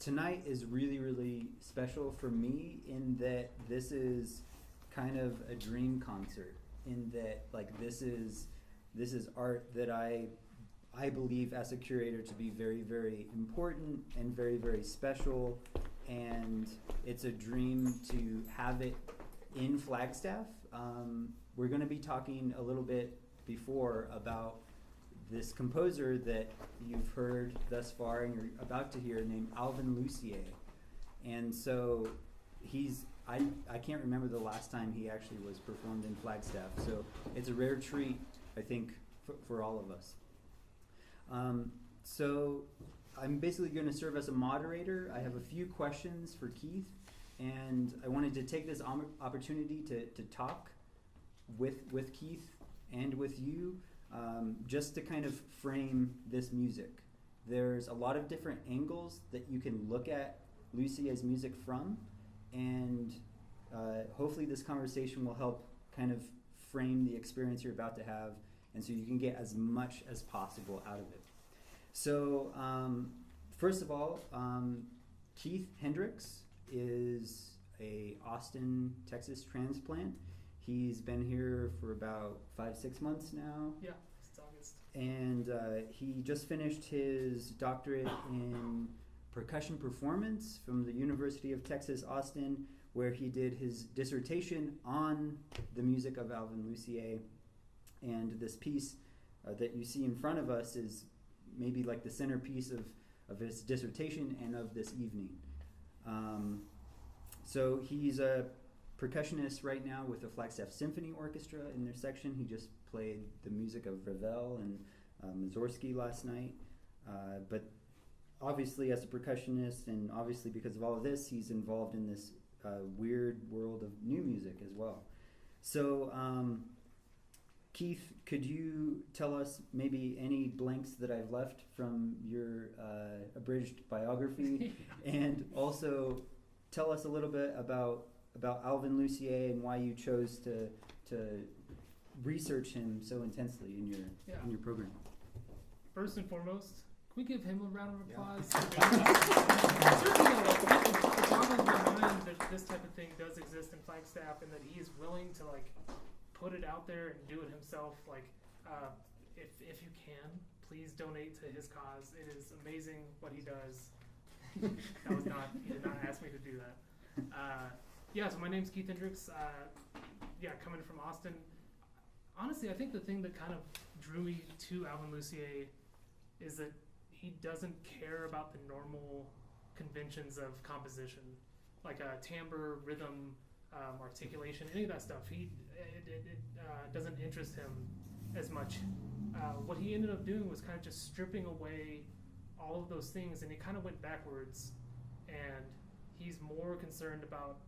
tonight is really, really special for me in that this is kind of a dream concert. In that, like, this is art that I believe as a curator to be very, very important and very, very special, and it's a dream to have it in Flagstaff. We're going to be talking a little bit before about this composer that you've heard thus far and you're about to hear, named Alvin Lucier. And so I can't remember the last time he actually was performed in Flagstaff, so it's a rare treat, I think, for all of us. So I'm basically going to serve as a moderator. I have a few questions for Keith, and I wanted to take this opportunity to talk with Keith and with you, just to kind of frame this music. There's a lot of different angles that you can look at Lucier's music from, and hopefully this conversation will help kind of frame the experience you're about to have, and so you can get as much as possible out of it. So first of all, Keith Hendricks is a Austin, Texas transplant. He's been here for about 5-6 months now. Yeah, it's August. And he just finished his doctorate in percussion performance from the University of Texas, Austin, where he did his dissertation on the music of Alvin Lucier. And this piece that you see in front of us is maybe like the centerpiece of his dissertation and of this evening. So he's a percussionist right now with the Flagstaff Symphony Orchestra in their section. He just played the music of Ravel and Mussorgsky last night. But obviously as a percussionist, and obviously because of all of this, he's involved in this weird world of new music as well. So Keith, could you tell us maybe any blanks that I've left from your abridged biography, and also tell us a little bit about Alvin Lucier and why you chose to research him so intensely in your program? First and foremost, can we give him a round of applause? Yeah. Certainly, it boggles my mind that this type of thing does exist in Flagstaff, and that he is willing to put it out there and do it himself. If you can, please donate to his cause. It is amazing what he does. He did not ask me to do that. So my name's Keith Hendricks. Coming from Austin. Honestly, I think the thing that kind of drew me to Alvin Lucier is that he doesn't care about the normal conventions of composition, like timbre, rhythm, articulation, any of that stuff. It doesn't interest him as much. What he ended up doing was kind of just stripping away all of those things, and he kind of went backwards, and he's more concerned about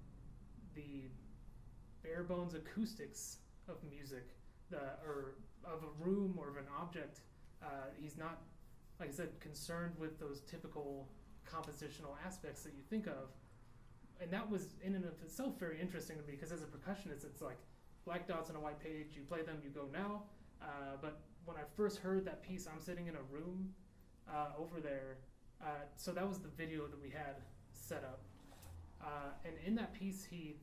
the bare bones acoustics of music, or of a room or of an object. He's not, like I said, concerned with those typical compositional aspects that you think of. And that was in and of itself very interesting to me, because as a percussionist, it's like black dots on a white page, you play them, you go now. But when I first heard that piece, I'm sitting in a room over there. So that was the video that we had set up. And in that piece, he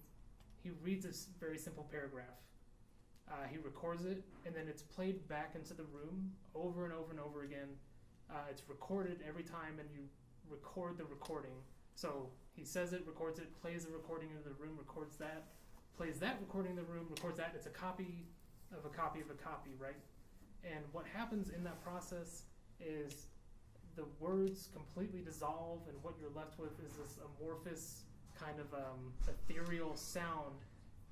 reads this very simple paragraph. He records it, and then it's played back into the room over and over and over again. It's recorded every time, and you record the recording. So he says it, records it, plays the recording into the room, records that, plays that recording in the room, records that. It's a copy of a copy of a copy, right? And what happens in that process is the words completely dissolve, and what you're left with is this amorphous kind of ethereal sound.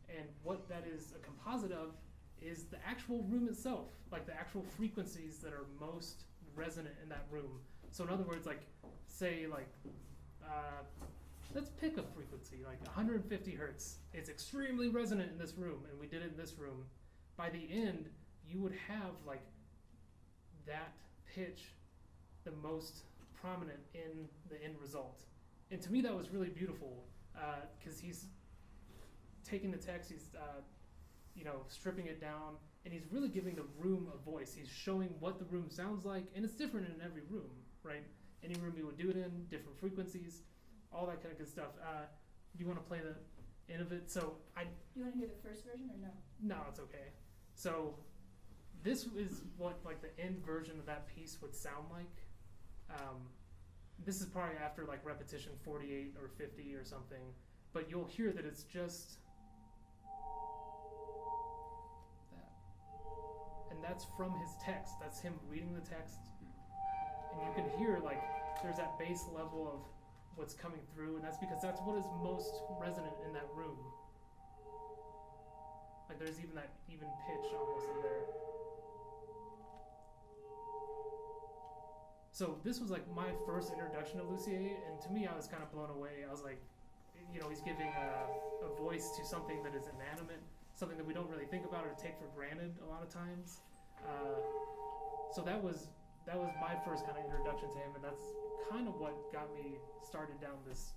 And what that is a composite of is the actual room itself, like the actual frequencies that are most resonant in that room. So in other words, let's pick a frequency, like 150 hertz. It's extremely resonant in this room, and we did it in this room. By the end, you would have that pitch the most prominent in the end result. And to me, that was really beautiful, because he's taking the text, he's stripping it down, and he's really giving the room a voice. He's showing what the room sounds like, and it's different in every room, right? Any room you would do it in, different frequencies. all that kind of good stuff. Do you want to play the end of it? So You want to hear the first version or no? No, it's okay. So this is what like the end version of that piece would sound like. This is probably after like repetition 48 or 50 or something, but you'll hear that it's just that. And that's from his text. That's him reading the text. And you can hear like there's that bass level of what's coming through, and that's because that's what is most resonant in that room. Like there's even that even pitch almost in there. So this was like my first introduction to Lucier, and to me I was kind of blown away. I was like, you know, he's giving a voice to something that is inanimate, something that we don't really think about or take for granted a lot of times. So that was my first kind of introduction to him, and that's kind of what got me started down this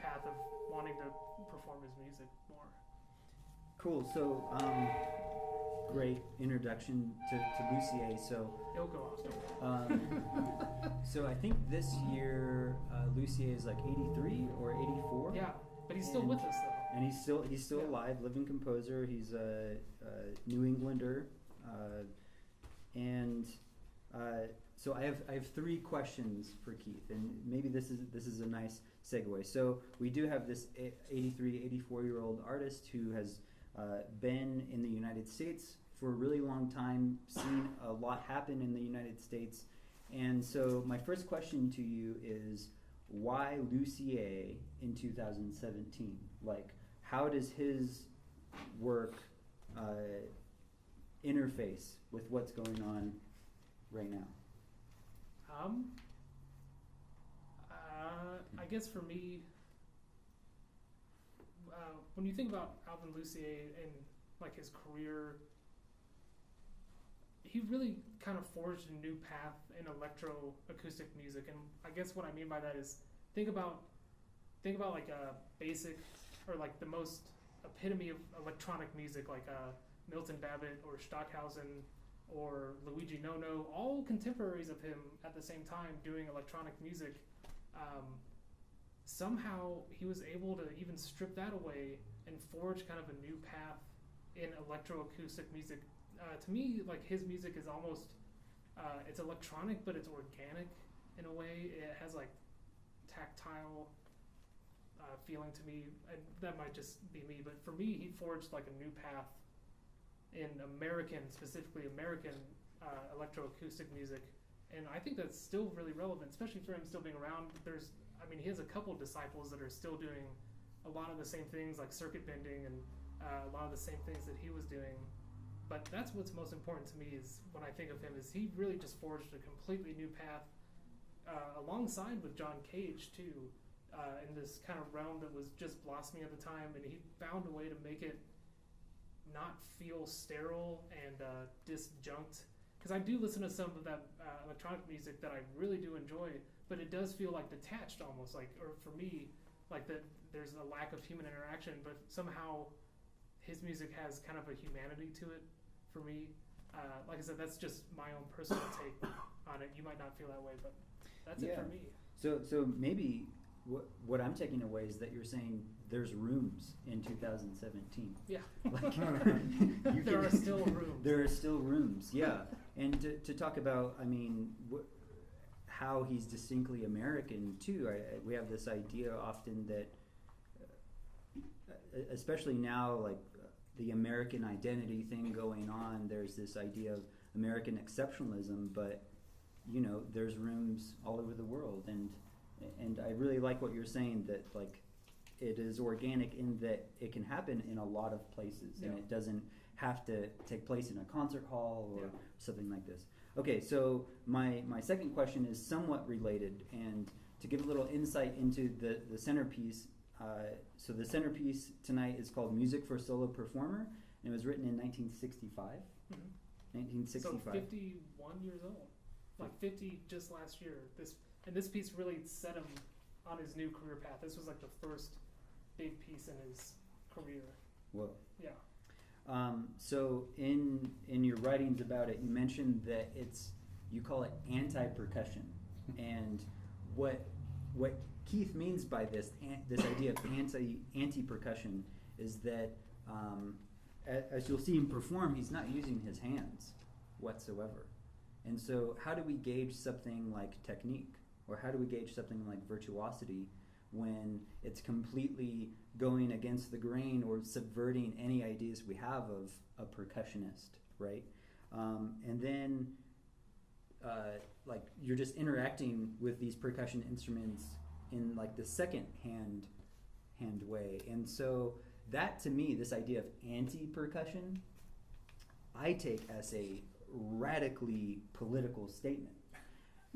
path of wanting to perform his music more. Cool. So, great introduction to Lucier. So, It'll go off. so I think this year Lucier is like 83 or 84. Yeah, but he's still with us though. And he's still Yeah. alive, living composer. He's a New Englander, and so I have three questions for Keith, and maybe this is a nice segue. So we do have this 83, 84-year-old artist who has been in the United States for a really long time, seen a lot happen in the United States, and so my first question to you is, why Lucier in 2017? Like, how does his work interface with what's going on right now? I guess for me, when you think about Alvin Lucier and like his career, he really kind of forged a new path in electroacoustic music. And I guess what I mean by that is think about like a basic or like the most epitome of electronic music, like Milton Babbitt or Stockhausen or Luigi Nono, all contemporaries of him at the same time doing electronic music. Somehow he was able to even strip that away and forge kind of a new path in electroacoustic music. To me, like his music is almost, it's electronic, but it's organic in a way. It has like tactile feeling to me, and that might just be me, but for me, he forged like a new path in specifically American electroacoustic music, and I think that's still really relevant, especially for him still being around. He has a couple of disciples that are still doing a lot of the same things, like circuit bending and a lot of the same things that he was doing. But that's what's most important to me is when I think of him is he really just forged a completely new path alongside with John Cage too, in this kind of realm that was just blossoming at the time, and he found a way to make it not feel sterile and disjunct. Because I do listen to some of that electronic music that I really do enjoy, but it does feel like detached almost, like, or for me, like that there's a lack of human interaction, but somehow his music has kind of a humanity to it for me. Like I said, that's just my own personal take on it. You might not feel that way, but that's it for me. So maybe what I'm taking away is that you're saying there's rooms in 2017. Yeah. Like, There are still rooms. There are still rooms, yeah. And to talk about, how he's distinctly American too. We have this idea often that, especially now, like the American identity thing going on, there's this idea of American exceptionalism, but there's rooms all over the world, and I really like what you're saying, that like it is organic in that it can happen in a lot of places, and it doesn't have to take place in a concert hall or something like this. Okay, so my second question is somewhat related, and to give a little insight into the centerpiece. So the centerpiece tonight is called Music for Solo Performer, and it was written in 1965. Mm-hmm. 1965. So 51 years old. Like 50 just last year. This piece really set him on his new career path. This was like the first big piece in his career. Whoa. Yeah. So in your writings about it, you mentioned that you call it anti-percussion, and what what Keith means by this idea of anti-percussion is that as you'll see him perform, he's not using his hands whatsoever. And so how do we gauge something like technique, or how do we gauge something like virtuosity when it's completely going against the grain or subverting any ideas we have of a percussionist, right? And then like you're just interacting with these percussion instruments in like the second hand way. And so that, to me, this idea of anti-percussion, I take as a radically political statement.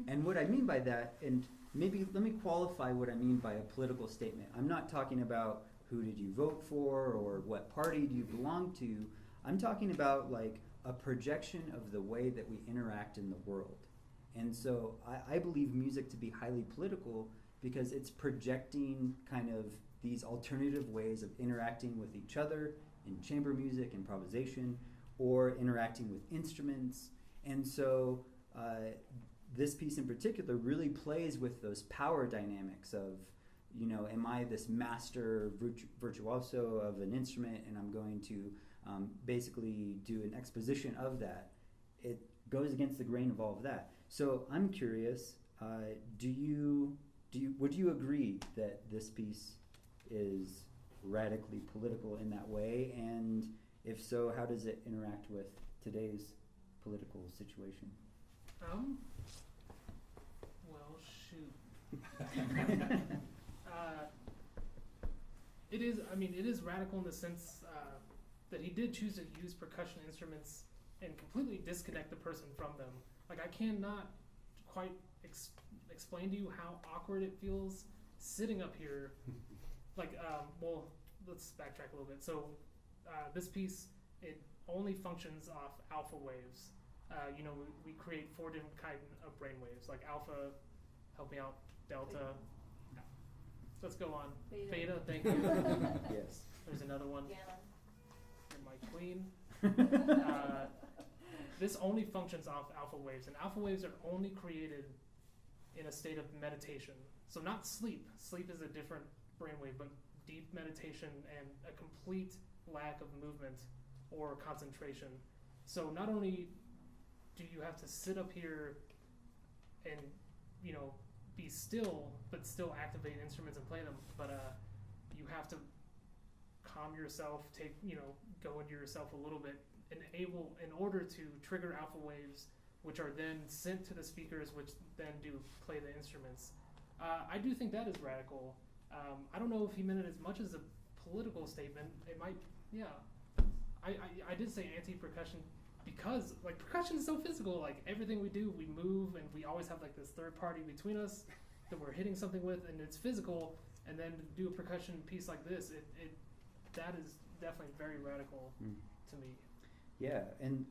And what I mean by that, and maybe let me qualify what I mean by a political statement. I'm not talking about who did you vote for or what party do you belong to. I'm talking about like a projection of the way that we interact in the world. And so I believe music to be highly political because it's projecting kind of these alternative ways of interacting with each other in chamber music, improvisation, or interacting with instruments. And so this piece in particular really plays with those power dynamics of, you know, am I this master virtuoso of an instrument and I'm going to basically do an exposition of that? It goes against the grain of all of that. So I'm curious, would you agree that this piece is radically political in that way? And if so, how does it interact with today's political situation? Well, shoot. It is, I mean, it is radical in the sense that he did choose to use percussion instruments and completely disconnect the person from them. Like, I cannot quite explain to you how awkward it feels sitting up here. Like, well, let's backtrack a little bit. So, this piece, it only functions off alpha waves. You know, we create 4 different kinds of brain waves, like alpha, help me out, delta. Let's go on. Beta, thank you. Yes. There's another one. Gamma. You're my queen. This only functions off alpha waves, and alpha waves are only created in a state of meditation. So not sleep. Sleep is a different brainwave, but deep meditation and a complete lack of movement or concentration. So not only do you have to sit up here and, you know, be still, but still activate instruments and play them, but you have to calm yourself, go into yourself a little bit, in order to trigger alpha waves, which are then sent to the speakers, which then do play the instruments. I do think that is radical. I don't know if he meant it as much as a political statement. It might, yeah. I did say anti-percussion because, like, percussion is so physical. Like, everything we do, we move, and we always have, like, this third party between us that we're hitting something with, and it's physical. And then to do a percussion piece like this, that is definitely very radical to me. Yeah, and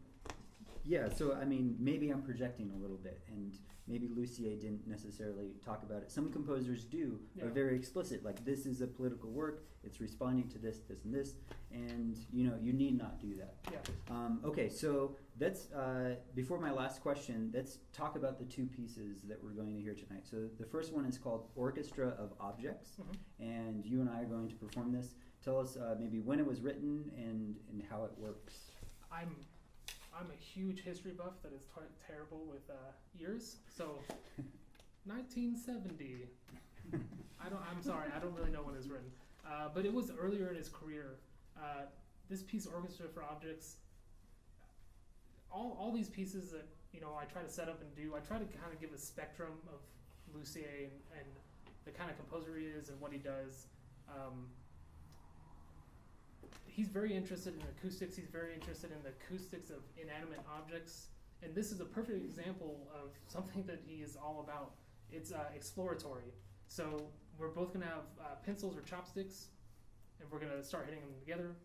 yeah, so I mean, maybe I'm projecting a little bit, and maybe Lucier didn't necessarily talk about it. Some composers do, are very explicit, like this is a political work, it's responding to this, this, and this, and you know, you need not do that. Yeah. Okay, so that's, before my last question, let's talk about the 2 pieces that we're going to hear tonight. So the first one is called Orchestra of Objects, and you and I are going to perform this. Tell us maybe when it was written and how it works. I'm a huge history buff that is terrible with years. So, 1970. I'm sorry, I don't really know when it was written, but it was earlier in his career. This piece, Orchestra for Objects, all these pieces that I try to set up and do, I try to kind of give a spectrum of Lucier and the kind of composer he is and what he does. He's very interested in acoustics. He's very interested in the acoustics of inanimate objects. And this is a perfect example of something that he is all about. It's exploratory. So we're both going to have pencils or chopsticks, and we're going to start hitting them together.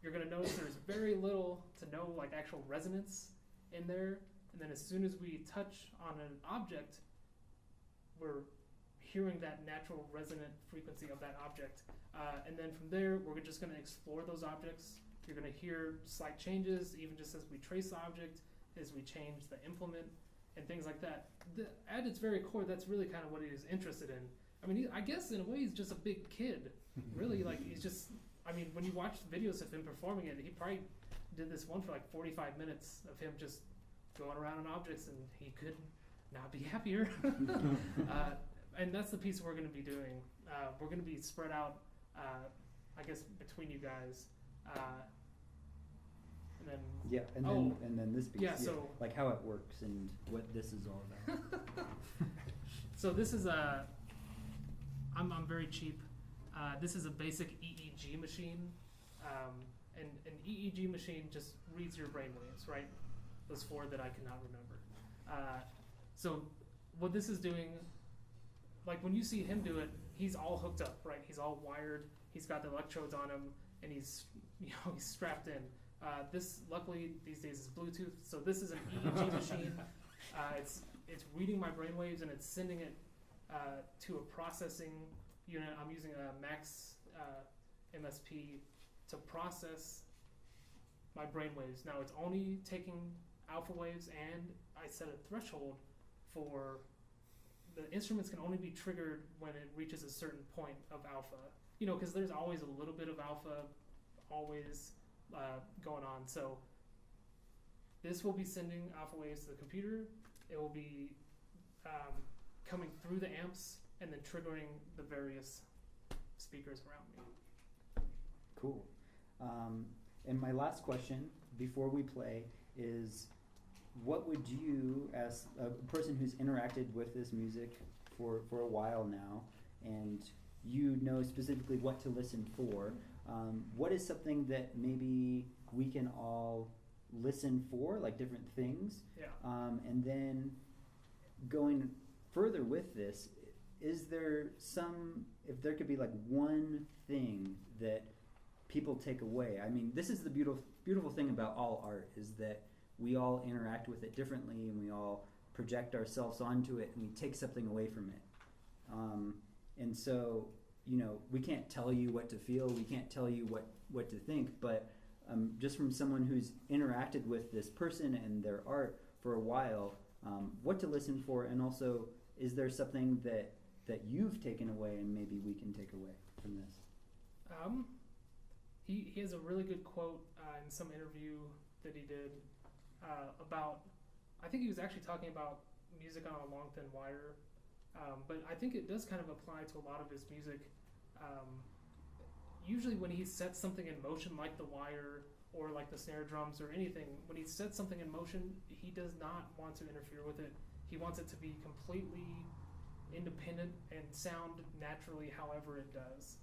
You're going to notice there's very little to no like actual resonance in there. And then as soon as we touch on an object, we're hearing that natural resonant frequency of that object. And then from there, we're just going to explore those objects. You're going to hear slight changes, even just as we trace the object, as we change the implement. and things like that. At its very core, that's really kind of what he is interested in. I mean, I guess in a way he's just a big kid, really. Like he's just. I mean, when you watch videos of him performing it, he probably did this one for like 45 minutes of him just going around on objects, and he could not be happier. And that's the piece we're going to be doing. We're going to be spread out, I guess, between you guys. And then and then this piece. Yeah, so like how it works and what this is all about. So this is I'm very cheap. This is a basic EEG machine, and an EEG machine just reads your brainwaves, right? Those 4 that I cannot remember. So what this is doing, like when you see him do it, he's all hooked up, right? He's all wired. He's got the electrodes on him, and he's strapped in. This, luckily, these days is Bluetooth. So this is an EEG machine. It's reading my brainwaves, and it's sending it to a processing unit. I'm using a Max MSP to process my brainwaves. Now it's only taking alpha waves, and I set a threshold for the instruments can only be triggered when it reaches a certain point of alpha. Because there's always a little bit of alpha, always going on. So this will be sending alpha waves to the computer. It will be coming through the amps and then triggering the various speakers around me. Cool. And my last question before we play is, what would you, as a person who's interacted with this music for a while now, and you know specifically what to listen for, what is something that maybe we can all listen for, like different things? Yeah. And then going further with this, is there if there could be like one thing that people take away? I mean, this is the beautiful thing about all art, is that we all interact with it differently, and we all project ourselves onto it, and we take something away from it. And so, we can't tell you what to feel, we can't tell you what to think, but just from someone who's interacted with this person and their art for a while, what to listen for, and also, is there something that you've taken away and maybe we can take away from this? He has a really good quote in some interview that he did about, I think he was actually talking about music on a long thin wire, but I think it does kind of apply to a lot of his music. Usually when he sets something in motion, like the wire or like the snare drums or anything, when he sets something in motion, he does not want to interfere with it. He wants it to be completely independent and sound naturally however it does.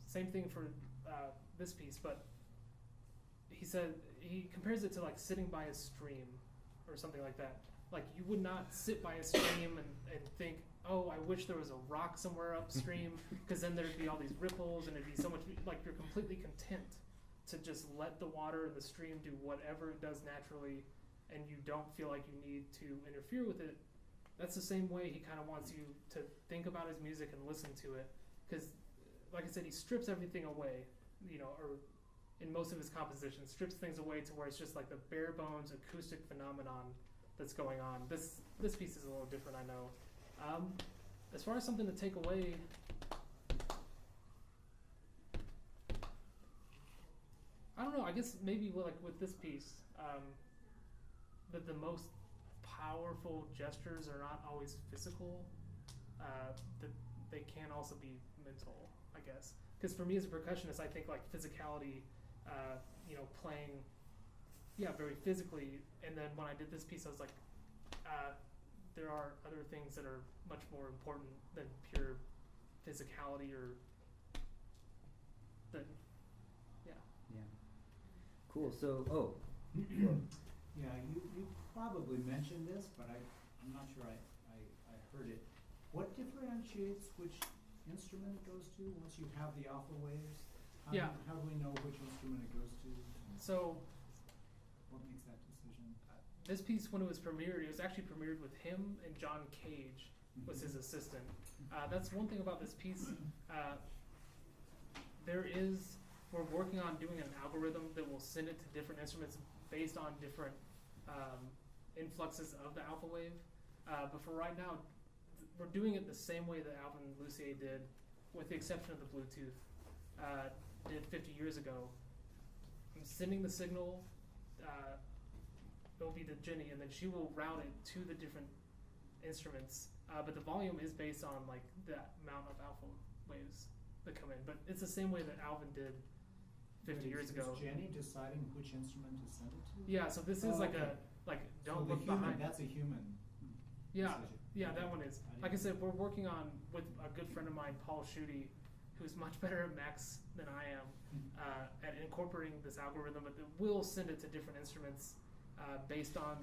Same thing for this piece, but he said he compares it to like sitting by a stream or something like that. Like you would not sit by a stream and think, oh, I wish there was a rock somewhere upstream, because then there'd be all these ripples and it'd be so much, like you're completely content to just let the water and the stream do whatever it does naturally, and you don't feel like you need to interfere with it. That's the same way he kind of wants you to think about his music and listen to it, because like I said, he strips everything away, or in most of his compositions, strips things away to where it's just like the bare bones acoustic phenomenon that's going on. This piece is a little different, I know. As far as something to take away, I don't know, I guess maybe with this piece, that the most powerful gestures are not always physical, that they can also be mental, I guess. Because for me as a percussionist, I think like physicality, playing, very physically. And then when I did this piece, I was like, there are other things that are much more important than pure physicality or than, Yeah. Cool. So, Yeah, you probably mentioned this, but I'm not sure I heard it. What differentiates which instrument it goes to once you have the alpha waves? How do we know which instrument it goes to? So what makes that decision? this piece, when it was premiered, it was actually premiered with him and John Cage was his assistant. That's one thing about this piece. We're working on doing an algorithm that will send it to different instruments based on different influxes of the alpha wave. But for right now, we're doing it the same way that Alvin Lucier did, with the exception of the Bluetooth, did 50 years ago. I'm sending the signal, it'll be to Jenny, and then she will route it to the different instruments. But the volume is based on like the amount of alpha waves that come in. But it's the same way that Alvin did 50 years ago. Is Jenny deciding which instrument to send it to? Yeah, so this is like okay. don't So look the human, behind. that's a human Yeah, decision. yeah, Okay. that one is. I Like I didn't- said, we're working on with a good friend of mine, Paul Schutte, who's much better at Max than I am, at incorporating this algorithm. But we'll send it to different instruments based on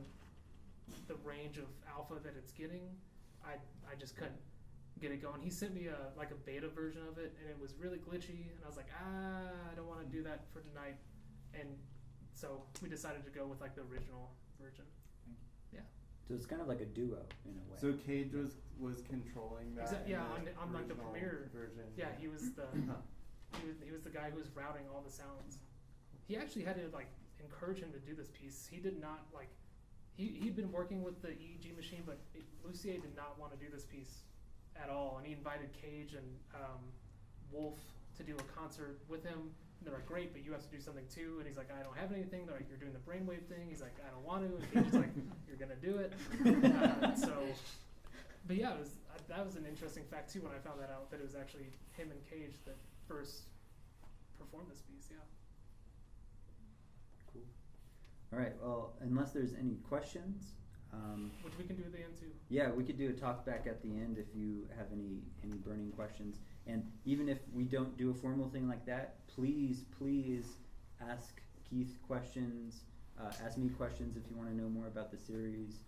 the range of alpha that it's getting. I just couldn't get it going. He sent me a beta version of it, and it was really glitchy. And I was like, I don't want to do that for tonight. And so we decided to go with like the original version. So it's kind of like a duo in a way. So Cage was controlling that. Yeah, in the on like the original Premiere version. Yeah, he was the he was the guy who was routing all the sounds. He actually had to like encourage him to do this piece. He did not like he'd been working with the EEG machine, but Lucier did not want to do this piece at all. And he invited Cage and Wolf to do a concert with him. And they're like, great, but you have to do something too. And he's like, I don't have anything. They're like, you're doing the brainwave thing. He's like, I don't want to. And Cage is like, you're gonna do it. But yeah, that was an interesting fact too when I found that out, that it was actually him and Cage that first performed this piece. Yeah. Cool. All right. Well, unless there's any questions, Which we can do at the end too. yeah, we could do a talk back at the end if you have any burning questions. And even if we don't do a formal thing like that, please ask Keith questions. Ask me questions if you want to know more about the series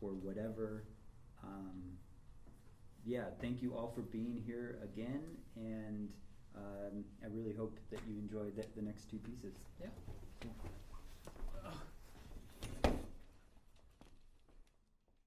or whatever. Yeah, thank you all for being here again, and I really hope that you enjoyed the next two pieces. Yeah.